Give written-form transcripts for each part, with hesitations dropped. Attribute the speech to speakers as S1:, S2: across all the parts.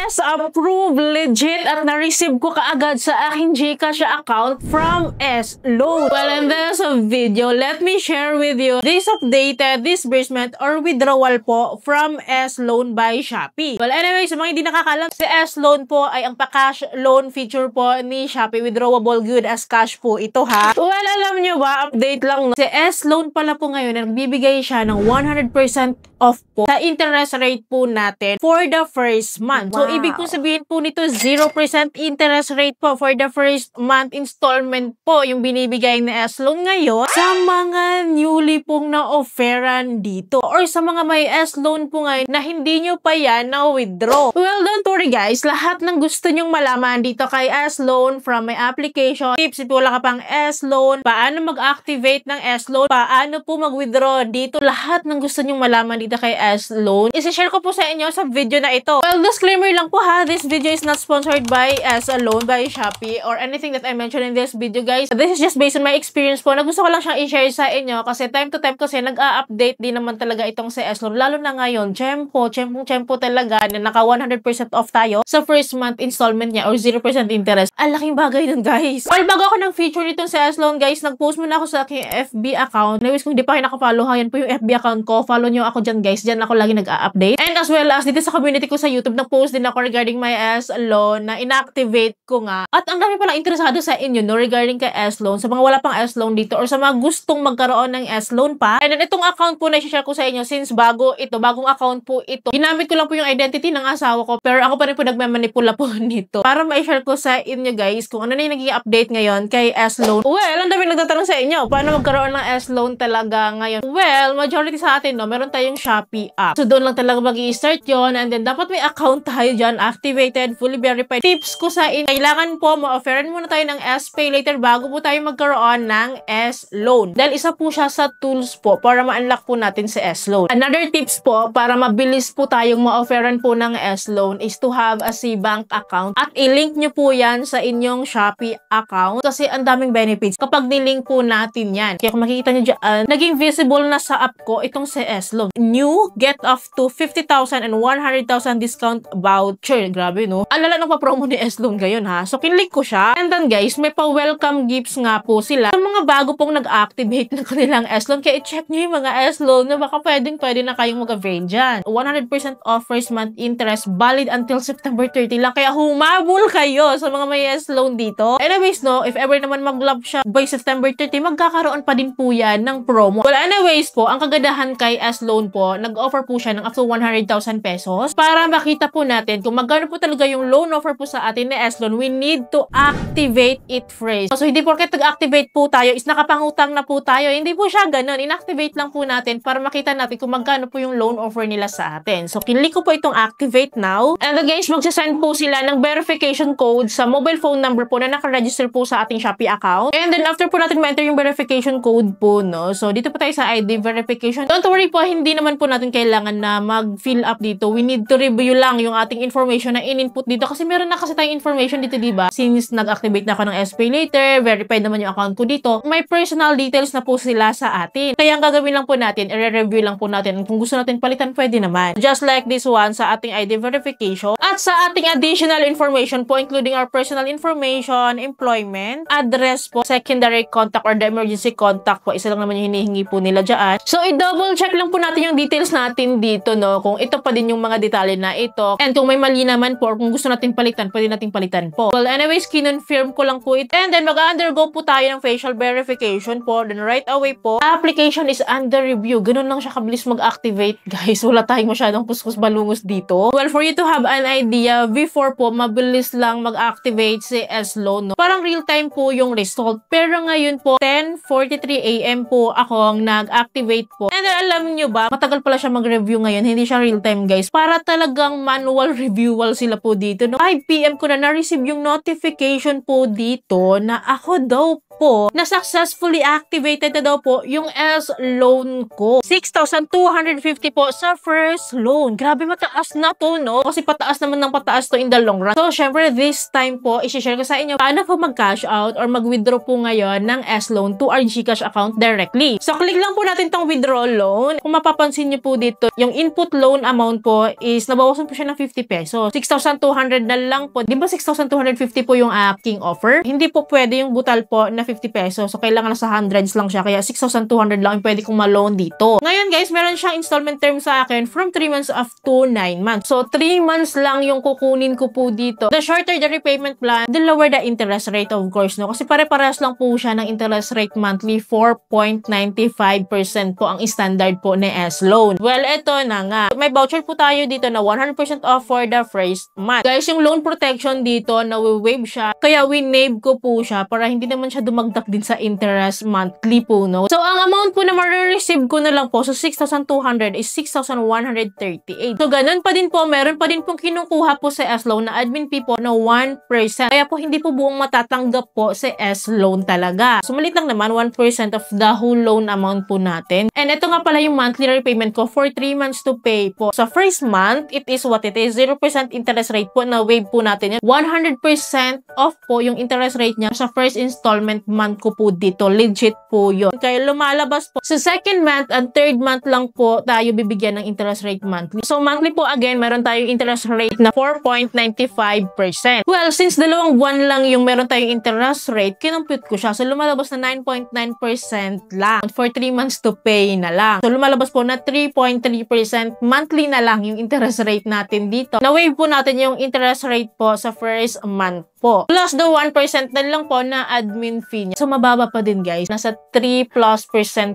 S1: Yes, approved, legit, at na-receive ko kaagad sa aking GCash account from S-Loan. Well, in this video, let me share with you this updated disbursement or withdrawal po from S-Loan by Shopee. Well, anyway, sa mga hindi nakakalam, si S-Loan po ay ang pa-cash loan feature po ni Shopee. Withdrawable good as cash po ito ha. Well, alam nyo ba, update lang no? Si S-Loan pala po ngayon, nagbibigay siya ng 100% off po sa interest rate po natin for the first month. Wow. So, ibig po sabihin po nito, 0% interest rate po for the first month installment po yung binibigay ni S-Loan ngayon sa mga newly pong na-offeran dito or sa mga may S-Loan po ngayon na hindi nyo pa yan na-withdraw. Well, don't worry guys, lahat ng gusto nyong malaman dito kay S-Loan from my application, tips if wala ka pang S-Loan, paano mag-activate ng S-Loan, paano po mag-withdraw dito, lahat ng gusto nyong malaman dito kay S-Loan, isi-share ko po sa inyo sa video na ito. Well, disclaimer lang po ha, this video is not sponsored by S-Loan, by Shopee, or anything that I mentioned in this video guys. This is just based on my experience po, na gusto ko lang siyang i-share sa inyo kasi time to time kasi nag-a-update din naman talaga itong si S-Loan, lalo na ngayon, tiyempo talaga na naka 100% off tayo sa first month installment niya or 0% interest. Ang laking bagay nun guys. Well, bago ako ng feature nitong si S-Loan guys, nag-post muna ako sa aking FB account. Anyways, kung di pa kayo nakafollow ha, yan po yung FB account ko. Follow nyo ako dyan guys. Dyan ako lagi nag-a-update. And as well as dito sa community ko sa YouTube, nag-post din ako regarding my S-Loan na inactivate ko nga. At ang dami palang interesado sa inyo no, regarding kay S-Loan. Sa mga wala pang S-Loan dito or sa mga gustong magkaroon ng S-Loan pa. And then itong account po na i-share ko sa inyo since bagong account po ito. Ginamit ko lang po yung identity ng asawa ko pero ako pa rin po nagmamanipula po nito. Para ma-share ko sa inyo guys kung ano na yung naging update ngayon kay S-Loan. Well, ang dami nagtatanong sa inyo, paano magkaroon ng S-Loan talaga ngayon? Well, majority sa atin no, meron tayong Shopee app. So doon lang talaga mag-i-start yon, and then dapat may account tayo dyan, activated, fully verified. Tips ko sa inyo, kailangan po ma-offeran muna tayo ng S-Pay later bago po tayo magkaroon ng S-Loan. Dahil isa po siya sa tools po para ma-unlock po natin si S-Loan. Another tips po para mabilis po tayong ma-offeran po ng S-Loan is to have a C-Bank account at i-link nyo po yan sa inyong Shopee account kasi ang daming benefits kapag nilink po natin yan. Kaya kung makikita nyo dyan, naging visible na sa app ko itong si S-Loan. New, get up to 50,000 and 100,000 discount voucher. Grabe no? Alala nang pa-promo ni S-Loan ngayon ha. So kinlink ko siya. And then guys, may pa-welcome gifts nga po sila sa mga bago pong nag-activate ng kanilang S-Loan. Kaya i-check nyo yung mga S-Loan na baka pwede na kayong mag-avail dyan. 100% off first month interest valid until September 30 lang. Kaya humabol kayo sa mga may S-Loan dito. Anyways no, if ever naman mag-love siya by September 30, magkakaroon pa din po yan ng promo. Well, anyways po, ang kagandahan kay S-Loan po, nag-offer po siya ng up to 100,000 pesos para makita po natin kung magkano po talaga yung loan offer po sa atin ni S-Loan. We need to activate it first. So, hindi porket nag-activate po tayo is nakapangutang na po tayo. Hindi po siya ganun. Inactivate lang po natin para makita natin kung magkano po yung loan offer nila sa atin. So, kinlik ko po itong activate now. And then guys, magsasend po sila ng verification code sa mobile phone number po na nakaregister po sa ating Shopee account. And then after po natin ma-enter yung verification code po, no? So, dito po tayo sa ID verification. Don't worry po, hindi naman po natin kailangan na mag-fill up dito. We need to review lang yung ating information na in-input dito kasi meron na kasi tayong information dito, diba? Since nag-activate na ako ng S-Pay later, verified naman yung account ko dito, may personal details na po sila sa atin. Kaya ang gagawin lang po natin, i-review lang po natin. Kung gusto natin palitan, pwede naman. Just like this one sa ating ID verification at sa ating additional information po, including our personal information, employment, address po, secondary contact or the emergency contact po. Isa lang naman yung hinihingi po nila dyan. So, i-double check lang po natin yung details natin dito, no? Kung ito pa din yung mga detalye na ito. And kung may mali naman po, or kung gusto natin palitan, pwede natin palitan po. Well, anyways, kinonfirm ko lang po ito. And then, mag-undergo po tayo ng facial verification po. Then, right away po, application is under review. Ganun lang siya kabilis mag-activate, guys. Wala tayong masyadong kuskus balungos dito. Well, for you to have an idea, before po, mabilis lang mag-activate si S-Loan, no? Parang real-time po yung result. Pero ngayon po, 10:43 AM po akong nag-activate po. And then, alam nyo ba, matagal pala siya mag-review ngayon. Hindi siya real-time, guys. Para talagang manual reviewal sila po dito. No? 5 PM ko na na-receive yung notification po dito na ako daw po na successfully activated na daw po yung S-loan ko. 6,250 po sa first loan. Grabe mataas na to, no? Kasi pataas naman ng pataas to in the long run. So, syempre, this time po, isi-share ko sa inyo paano po mag-cash out or mag-withdraw po ngayon ng S-loan to our GCash account directly. So, click lang po natin tong withdraw loan. Kung mapapansin nyo po dito, yung input loan amount po is nabawasan po siya ng 50 pesos. 6,200 na lang po. Di ba 6,250 po yung aking offer? Hindi po pwede yung butal po na 50 pesos. So, kailangan nasa hundreds lang siya. Kaya 6,200 lang yung pwede kong ma-loan dito. Ngayon, guys, meron siyang installment term sa akin from 3 months up to 9 months. So, 3 months lang yung kukunin ko po dito. The shorter the repayment plan, the lower the interest rate, of course, no? Kasi pare-parehas lang po siya ng interest rate monthly. 4.95% po ang standard po ni S-loan. Well, ito na nga. May voucher po tayo dito na 100% off for the first month. Guys, yung loan protection dito, na-waive siya. Kaya winave ko po siya para hindi naman siya dumagdag din sa interest monthly po, no? So, ang amount po na ma-receive ko na lang po sa 6,200 is 6,138. So, ganun pa din po. Meron pa din pong kinukuha po sa S-loan na admin fee po na 1%. Kaya po hindi po buong matatanggap po sa S-loan talaga. So, malit lang naman 1% of the whole loan amount po natin. And ito nga pala yung monthly repayment ko for 3 months to pay po. Sa first month, it is what it is. 0% interest rate po na waive po natin. 100% off po yung interest rate niya sa first installment month ko po dito. Legit po yun. Kaya lumalabas po. Sa second month and third month lang po tayo bibigyan ng interest rate monthly. So monthly po again, meron tayong interest rate na 4.95%. Well, since dalawang buwan lang yung meron tayong interest rate, kinompute ko siya. So lumalabas na 9.9% lang. For 3 months to pay na lang. So lumalabas po na 3.3% monthly na lang yung interest rate natin dito. Na-waive po natin yung interest rate po sa first month po. Plus the 1% na lang po na admin fee niya. So mababa pa din, guys. Nasa 3+%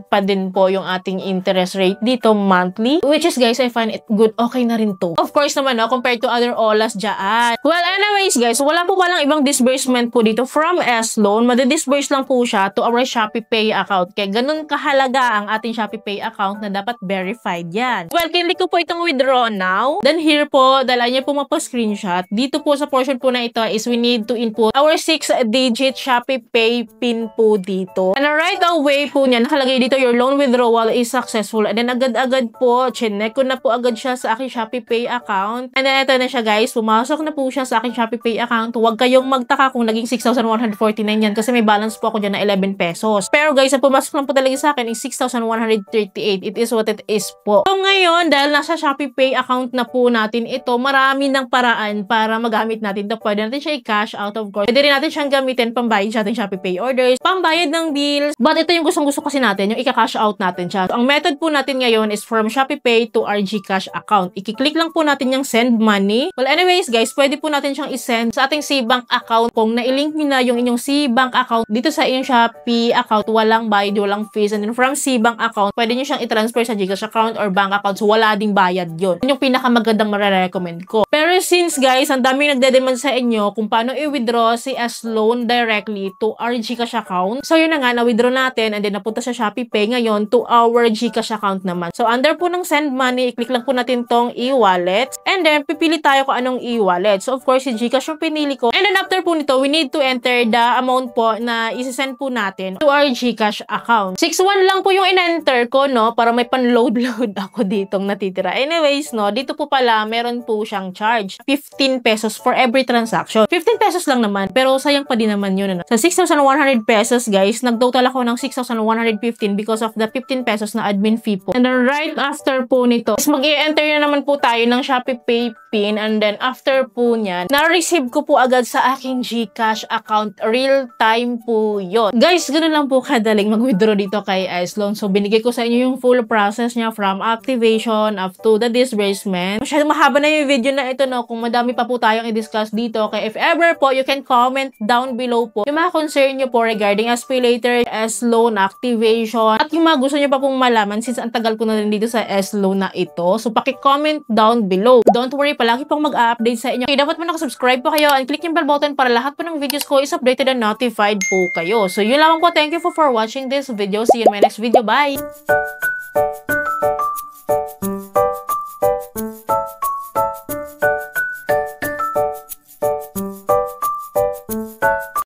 S1: pa din po yung ating interest rate dito monthly. Which is, guys, I find it good. Okay na rin to. Of course naman, no, compared to other OLAs dyan. Well, anyways, guys, wala po palang ibang disbursement po dito from S-loan. Madi-disburse lang po siya to our ShopeePay account. Kaya ganun kahalaga ang ating ShopeePay account na dapat verified yan. Well, kinlik ko po itong withdraw now. Then here po, dala niya po mapa-screenshot. Dito po sa portion po na ito is we need to input our 6-digit ShopeePay PIN po dito. And right away po niya, nakalagay dito your loan withdrawal is successful. And then agad-agad po, chinek ko na po agad siya sa aking ShopeePay account. And then ito na siya, guys. Pumasok na po siya sa aking ShopeePay account. Huwag kayong magtaka kung naging 6,149 yan kasi may balance po ako dyan na 11 pesos. Pero guys, ang pumasok lang po talaga sa akin is 6,138. It is what it is po. So ngayon, dahil nasa ShopeePay account na po natin ito, marami ng paraan para magamit natin ito. Pwede natin siya i-cash out, of course. Pwede rin natin siyang gamitin pambayad sa ating ShopeePay orders, pambayad ng bills. But ito yung gustong-gusto kasi natin, yung i-cash out natin siya. So, ang method po natin ngayon is from ShopeePay to our GCash account. I-click lang po natin yung send money. Well, anyways, guys, pwede po natin siyang i-send sa ating Cbank account. Kung na-link nyo na yung inyong Cbank account dito sa inyong Shopee account, walang bayad, walang fees. And then from Cbank account, pwede nyo siyang i-transfer sa GCash account or bank account. So, wala ding bayad yun. Yun yung pinakamagandang marirecommend ko. Pero since, guys, ang daming nagdedemand sa inyo kung paano i-withdraw si S-loan directly to our GCash account. So, yun na nga, na-withdraw natin and then napunta sa ShopeePay ngayon to our GCash account naman. So, under po ng send money, i-click lang po natin tong e-wallet and then pipili tayo kung anong e-wallet. So, of course, si GCash yung pinili ko. And then after po nito, we need to enter the amount po na isi-send po natin to our GCash account. 6,1 lang po yung in-enter ko, no? Para may pan-load-load ako ditong natitira. Anyways, no? Dito po pala, meron po siyang charge. 15 pesos for every transaction. 15 pesos lang naman, pero sayang pa din naman yun. Ano? Sa 6,100 pesos, guys, nag-total ako ng 6,115 because of the 15 pesos na admin fee po. And then right after po nito, mag-i-enter na naman po tayo ng ShopeePay PIN and then after po niyan, na-receive ko po agad sa aking GCash account. Real time po yun. Guys, ganoon lang po kadaling mag-withdraw dito kay S-loan. So, binigay ko sa inyo yung full process niya from activation up to the disbursement. Masyadong mahaba na yung video na ito, no? Kung madami pa po tayong i-discuss dito. Kaya if ever po, you can comment down below po yung mga concern nyo po regarding SPayLater, S-loan, activation, at yung mga gusto nyo pa pong malaman since ang tagal ko na rin dito sa S-loan na ito. So, paki-comment down below. Don't worry, palagi pong mag-update sa inyo. Okay, dapat mo nakasubscribe po kayo and click yung bell button para lahat po ng videos ko is updated and notified po kayo. So, yun lamang po. Thank you for watching this video. See you in my next video. Bye!